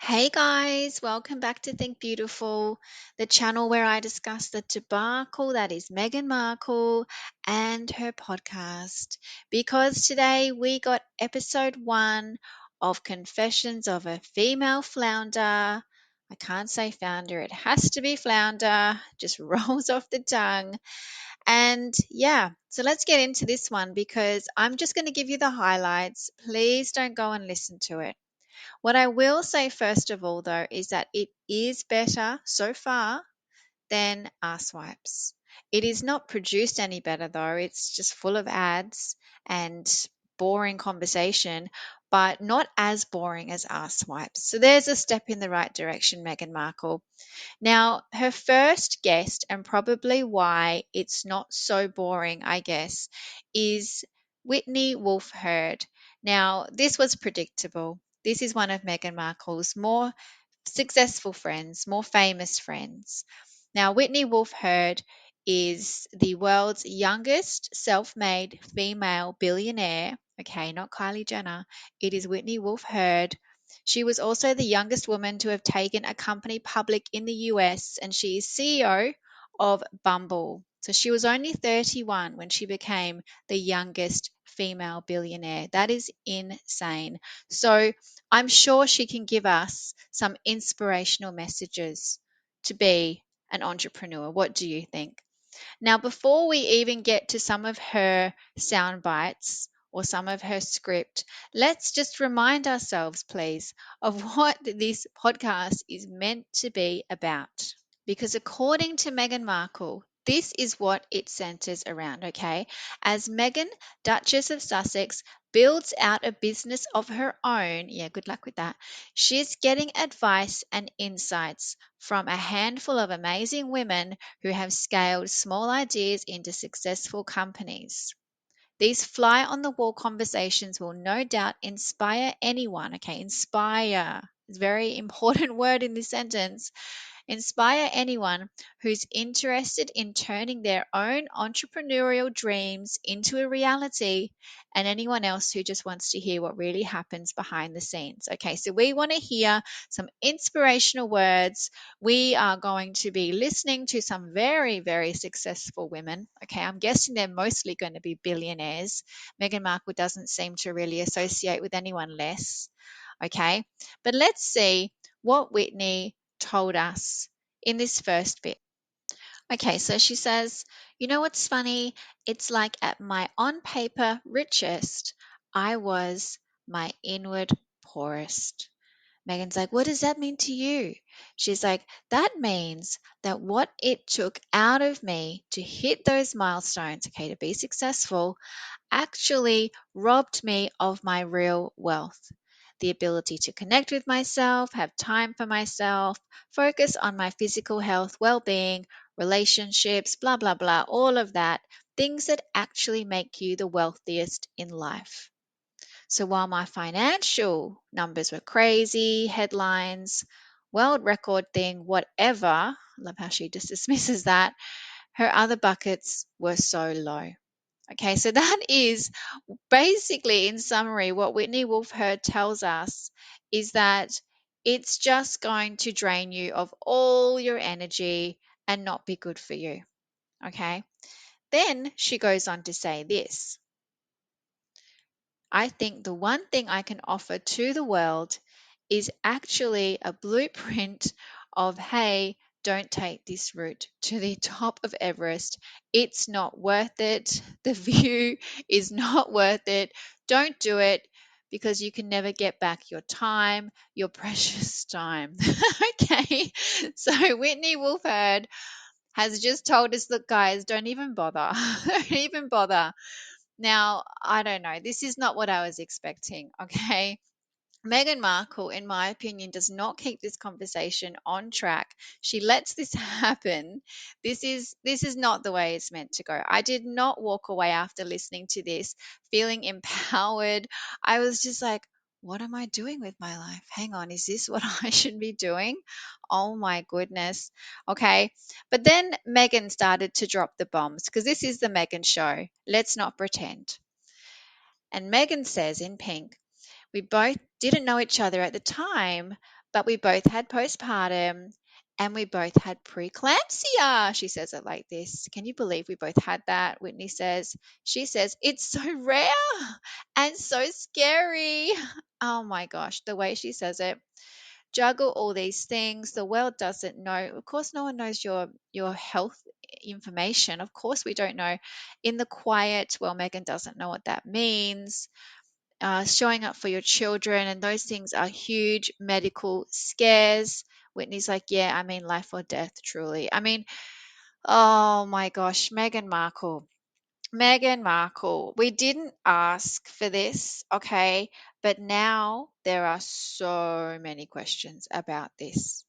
Hey guys, welcome back to Think Beautiful, the channel where I discuss the debacle that is Meghan Markle and her podcast. Because today we got episode 1 of Confessions of a Female Flounder. I can't say founder, it has to be flounder, just rolls off the tongue. And yeah, so let's get into this one because I'm just going to give you the highlights. Please don't go and listen to it. What I will say first of all, though, is that it is better so far than Ass Wipes. It is not produced any better, though. It's just full of ads and boring conversation, but not as boring as Ass Wipes. So there's a step in the right direction, Meghan Markle. Now, her first guest, and probably why it's not so boring, I guess, is Whitney Wolfe. Now, this was predictable. This is one of Meghan Markle's more successful friends, more famous friends. Now, Whitney Wolfe is the world's youngest self made female billionaire. Okay, not Kylie Jenner. It is Whitney Wolfe. She was also the youngest woman to have taken a company public in the US, and she is CEO of Bumble. So she was only 31 when she became the youngest female billionaire. That is insane. So I'm sure she can give us some inspirational messages to be an entrepreneur. What do you think? Now, before we even get to some of her sound bites or some of her script, let's just remind ourselves, please, of what this podcast is meant to be about. Because according to Meghan Markle, this is what it centers around, okay? As Meghan, Duchess of Sussex, builds out a business of her own, yeah, good luck with that, she's getting advice and insights from a handful of amazing women who have scaled small ideas into successful companies. These fly on the wall conversations will no doubt inspire anyone, okay? Inspire is a very important word in this sentence. Inspire anyone who's interested in turning their own entrepreneurial dreams into a reality, and anyone else who just wants to hear what really happens behind the scenes. Okay, so we want to hear some inspirational words. We are going to be listening to some very, very successful women. Okay, I'm guessing they're mostly going to be billionaires. Meghan Markle doesn't seem to really associate with anyone less. Okay, but let's see what Whitney told us in this first bit. Okay, so she says, you know what's funny? It's like at my on paper richest, I was my inward poorest. Megan's like, what does that mean to you? She's like, that means that what it took out of me to hit those milestones, okay, to be successful, actually robbed me of my real wealth. The ability to connect with myself, have time for myself, focus on my physical health, well being, relationships, blah, blah, blah, all of that. Things that actually make you the wealthiest in life. So while my financial numbers were crazy, headlines, world record thing, whatever, I love how she just dismisses that, her other buckets were so low. Okay, so that is basically, in summary, what Whitney Wolfe tells us is that it's just going to drain you of all your energy and not be good for you. Okay, then she goes on to say this: I think the one thing I can offer to the world is actually a blueprint of, hey, don't take this route to the top of Everest. It's not worth it. The view is not worth it. Don't do it because you can never get back your time, your precious time. Okay. So Whitney Wolfe has just told us, look, guys, don't even bother. Don't even bother. Now, I don't know. This is not what I was expecting, okay? Meghan Markle, in my opinion, does not keep this conversation on track. She lets this happen. This is not the way it's meant to go. I did not walk away after listening to this feeling empowered. I was just like, what am I doing with my life? Hang on, is this what I should be doing? Oh my goodness. Okay. But then Meghan started to drop the bombs because this is the Meghan show. Let's not pretend. And Meghan says in pink, we both didn't know each other at the time, but we both had postpartum and we both had preeclampsia. She says it like this. Can you believe we both had that? Whitney says, she says, it's so rare and so scary. Oh my gosh, the way she says it. Juggle all these things. The world doesn't know. Of course, no one knows your health information. Of course, we don't know. In the quiet, well, Megan doesn't know what that means. Showing up for your children, and those things are huge medical scares. Whitney's like, yeah, I mean, life or death, truly. I mean, oh my gosh, Meghan Markle. Meghan Markle, we didn't ask for this, okay? But now there are so many questions about this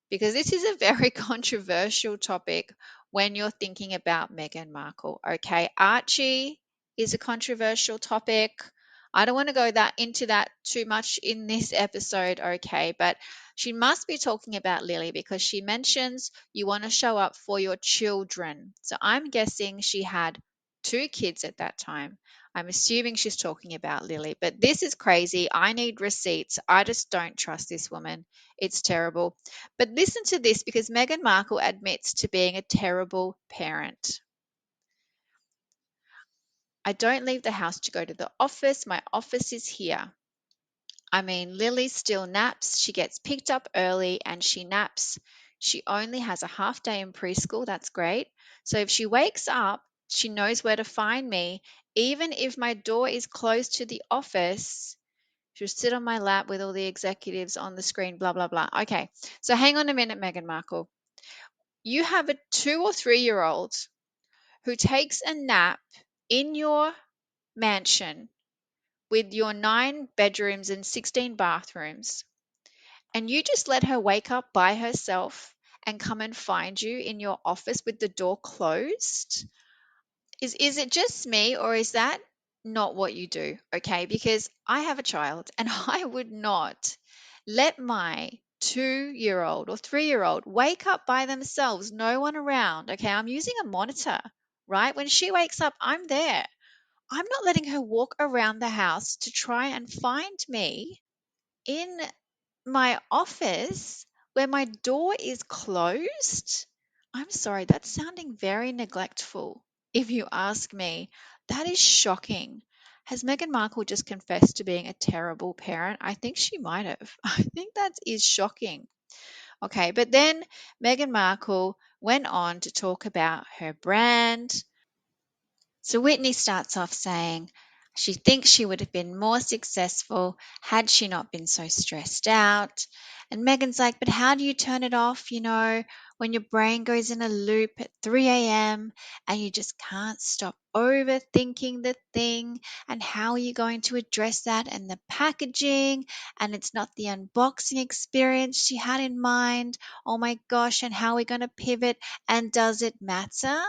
because this is a very controversial topic when you're thinking about Meghan Markle. Okay, Archie is a controversial topic. I don't want to go that into that too much in this episode, okay, but she must be talking about Lily because she mentions you want to show up for your children. So I'm guessing she had two kids at that time. I'm assuming she's talking about Lily, but this is crazy. I need receipts. I just don't trust this woman. It's terrible. But listen to this because Meghan Markle admits to being a terrible parent. I don't leave the house to go to the office. My office is here. I mean, Lily still naps. She gets picked up early and she naps. She only has a half day in preschool. That's great. So if she wakes up, she knows where to find me. Even if my door is closed to the office, she'll sit on my lap with all the executives on the screen, blah, blah, blah. Okay. So hang on a minute, Meghan Markle. You have a 2 or 3 year old who takes a nap in your mansion with your 9 bedrooms and 16 bathrooms, and you just let her wake up by herself and come and find you in your office with the door closed. Is it just me or is that not what you do? Okay, because I have a child and I would not let my 2 year old or 3 year old wake up by themselves, no one around. Okay, I'm using a monitor, right? When she wakes up, I'm there. I'm not letting her walk around the house to try and find me in my office where my door is closed. I'm sorry, that's sounding very neglectful. If you ask me, that is shocking. Has Meghan Markle just confessed to being a terrible parent? I think she might have. I think that is shocking. Okay, but then Meghan Markle went on to talk about her brand. So Whitney starts off saying she thinks she would have been more successful had she not been so stressed out. And Megan's like, but how do you turn it off, when your brain goes in a loop at 3 a.m. and you just can't stop overthinking the thing? And how are you going to address that and the packaging? And it's not the unboxing experience she had in mind. Oh my gosh, and how are we going to pivot? And does it matter?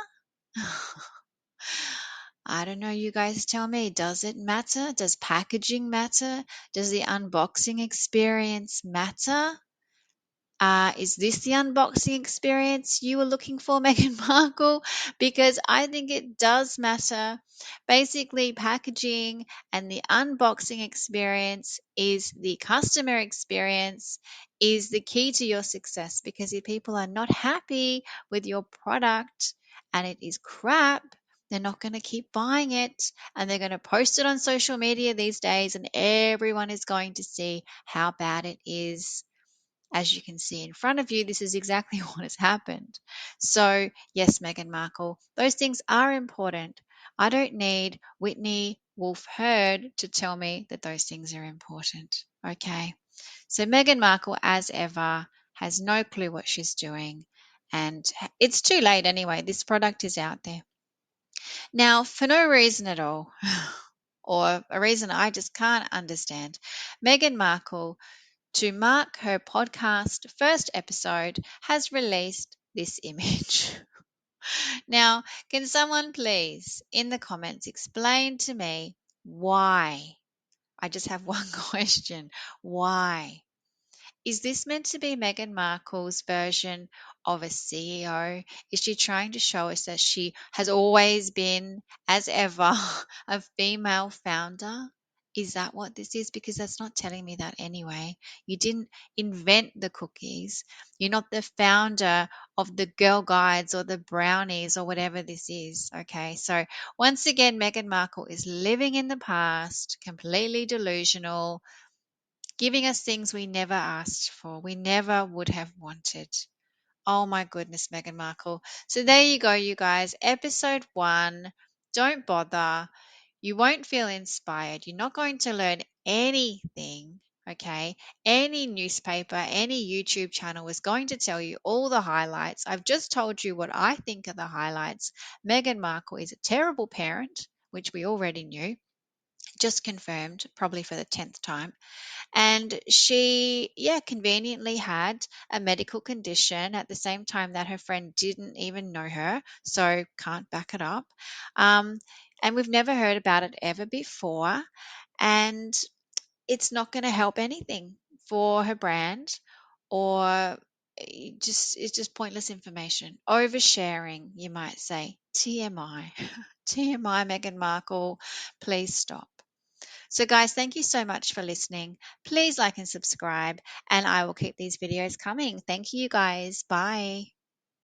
I don't know, you guys tell me. Does it matter? Does packaging matter? Does the unboxing experience matter? Is this the unboxing experience you were looking for, Meghan Markle? Because I think it does matter. Basically, packaging and the unboxing experience is the customer experience, is the key to your success. Because if people are not happy with your product and it is crap, they're not going to keep buying it and they're going to post it on social media these days, and everyone is going to see how bad it is. As you can see in front of you, this is exactly what has happened. So, yes, Meghan Markle, those things are important. I don't need Whitney Wolfe Heard to tell me that those things are important. Okay. So, Meghan Markle, as ever, has no clue what she's doing. And it's too late anyway. This product is out there. Now, for no reason at all, or a reason I just can't understand, Meghan Markle, to mark her podcast first episode, has released this image. Now, can someone please in the comments explain to me why? I just have one question. Why? Is this meant to be Meghan Markle's version of a CEO? Is she trying to show us that she has always been, as ever, a female founder? Is that what this is? Because that's not telling me that anyway. You didn't invent the cookies. You're not the founder of the Girl Guides or the brownies or whatever this is. Okay. So once again, Meghan Markle is living in the past, completely delusional, giving us things we never asked for, we never would have wanted. Oh my goodness, Meghan Markle. So there you go, you guys. Episode 1. Don't bother. You won't feel inspired. You're not going to learn anything. Okay. Any newspaper, any YouTube channel is going to tell you all the highlights. I've just told you what I think are the highlights. Meghan Markle is a terrible parent, which we already knew, just confirmed, probably for the 10th time. And she, yeah, conveniently had a medical condition at the same time that her friend didn't even know her, so can't back it up. Um, and we've never heard about it ever before. And it's not going to help anything for her brand, or just it's just pointless information. Oversharing, you might say. TMI. TMI, Meghan Markle, please stop. So, guys, thank you so much for listening. Please like and subscribe, and I will keep these videos coming. Thank you, guys. Bye.